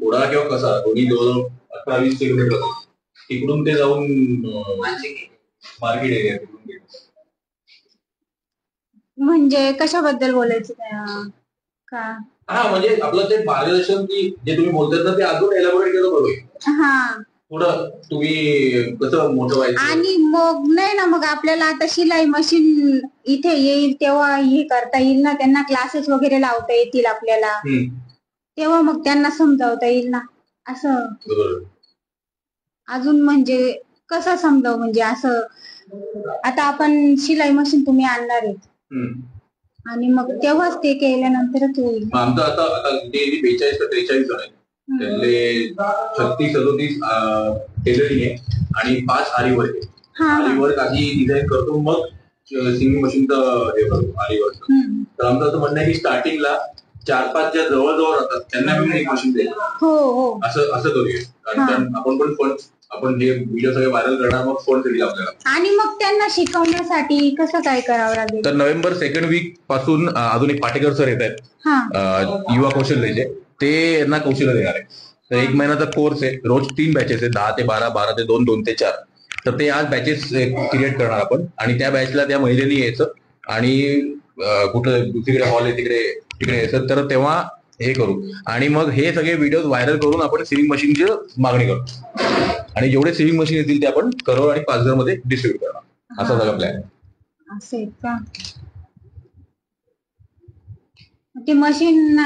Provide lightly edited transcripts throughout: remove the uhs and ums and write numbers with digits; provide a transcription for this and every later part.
थोडा किंवा कसा दोन्ही 18-20 किलोमीटर तिकडून ते जाऊन मार्केट एरिया तिकडून. म्हणजे कशाबद्दल बोलायचं का? हा म्हणजे आपलं ते मार्गदर्शन की जे तुम्ही बोलतात ना ते अजून एलॅबोरेट केलं बरोबर. थोडं तुम्ही कसं मोठं व्हायचं आणि मग नाही ना, मग आपल्याला आता शिलाई मशीन इथे येईल तेव्हा हे करता येईल ना, त्यांना क्लासेस वगैरे लावता येतील आपल्याला, तेव्हा मग त्यांना समजावता येईल ना असं. अजून म्हणजे कसं समजावं, म्हणजे असं आता आपण शिलाई मशीन तुम्ही आणणार आहेत आणि मग तेव्हाच ते केल्यानंतरच होईल. आमचं आता 42 ते 43 जण आहेत, त्यातले 36-37 टेलरिंग आहे आणि 5 आरी वर्क आहे. आरी वर्क आधी डिझाईन करतो मग सिंगिंग मशीनचं हे करतो आरी वर्क. तर आमचं असं म्हणणं आहे की स्टार्टिंगला 4-5 ज्या जवळ राहतात त्यांना मी एक मशीन देईल असं करूया. कारण आपण पण फंड आपण हे व्हिडिओ सगळे व्हायरल करणार मग फंड दिली आपल्याला. आणि मग त्यांना शिकवण्यासाठी कसं काय करावं लागेल? तर नोव्हेंबर 2nd वीक पासून अजून एक पाटेकर सर येत आहेत युवा कौशल्याचे, ते यांना कौशल्य देणार आहे. तर 1 महिन्याचा कोर्स आहे, रोज 3 बॅचेस आहे, 10 ते 12, 12 ते 2, 2 ते 4. तर ते आज बॅचेस क्रिएट करणार आपण आणि त्या बॅचला त्या महिलेनी यायचं आणि कुठं दुसरीकडे हॉल आहे तिकडे यायचं. तर तेव्हा हे करू आणि मग हे सगळे व्हिडिओ व्हायरल करून आपण सिविंग मशीनची मागणी करू आणि जेवढे सिविंग मशीन येतील ते आपण करोड आणि पाचघर मध्ये डिस्ट्रीब्यूट करणार, असा सगळा प्लॅन आहे. ते मशीन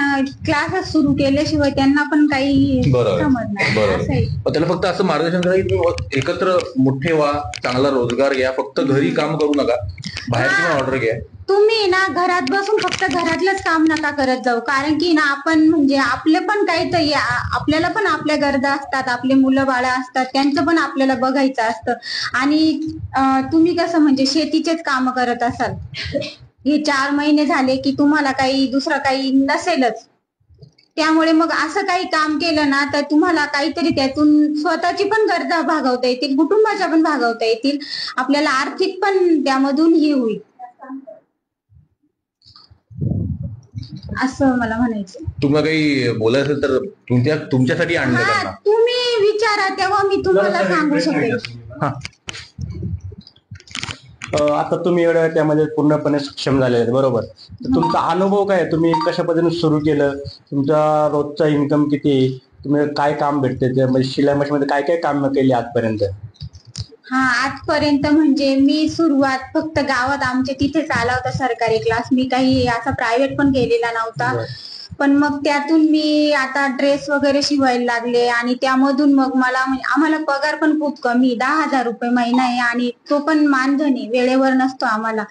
क्लासेस सुरू केल्याशिवाय त्यांना पण काही समजणार नाही. त्याला फक्त असं मार्गदर्शन करायचं, एकत्र मोठे व्हा, चांगला रोजगार घ्या, फक्त घरी काम करू नका, बाहेरची पण ऑर्डर घ्या. तुम्ही ना घरात बसून फक्त घरातलंच काम नका करत जाऊ, कारण की ना आपण म्हणजे आपले पण काहीतरी आपल्याला पण आपल्या गरजा असतात, आपले मुलं बाळ असतात, त्यांचं पण आपल्याला बघायचं असतं. आणि तुम्ही कसं म्हणजे शेतीचेच काम करत असाल, हे 4 महिने झाले की तुम्हाला काही दुसरं काही नसेलच, त्यामुळे मग असं काही काम केलं ना तर तुम्हाला काहीतरी त्यातून स्वतःची पण गरजा भागवता येतील, कुटुंबाच्या पण भागवता येतील, आपल्याला आर्थिक पण त्यामधून हे होईल, असं मला म्हणायचं. तुम्हाला काही बोलायचं असेल तर तुमच्यासाठी आणलं, तुम्ही विचारा तेव्हा मी तुम्हाला सांगू शकेल. आता तुम्ही एवढ्या त्यामध्ये पूर्णपणे सक्षम झालेले आहेत, बरोबर. तर तुमचा अनुभव काय, तुम्ही कशा पद्धतीने सुरू केलं, तुमचा रोजचा इन्कम किती, तुम्ही काय काम भेटते, म्हणजे शिलाई मशीन मध्ये काय काय काम केली आजपर्यंत? आजपर्यंत म्हणजे मी सुरुवात फक्त गावात आमच्या तिथेच आला होता सरकारी क्लास, मी काही असा प्रायव्हेट पण केलेला नव्हता. पण मग त्यातून मी आता ड्रेस वगैरे शिवायला लागले आणि त्यामधून मग मला म्हणजे आम्हाला पगार पण खूप कमी, 10,000 रुपये महिना आहे आणि तो पण मानधनी वेळेवर नसतो आम्हाला.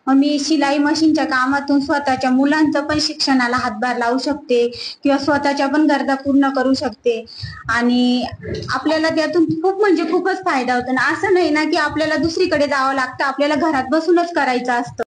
मग मी शिलाई मशीनच्या कामातून स्वतःच्या मुलांचं पण शिक्षणाला हातभार लावू शकते किंवा स्वतःच्या पण गरजा पूर्ण करू शकते आणि आपल्याला त्यातून खूप म्हणजे खूपच फायदा होतो. असं नाही ना की आपल्याला दुसरीकडे जावं लागतं, आपल्याला घरात बसूनच करायचं असतं.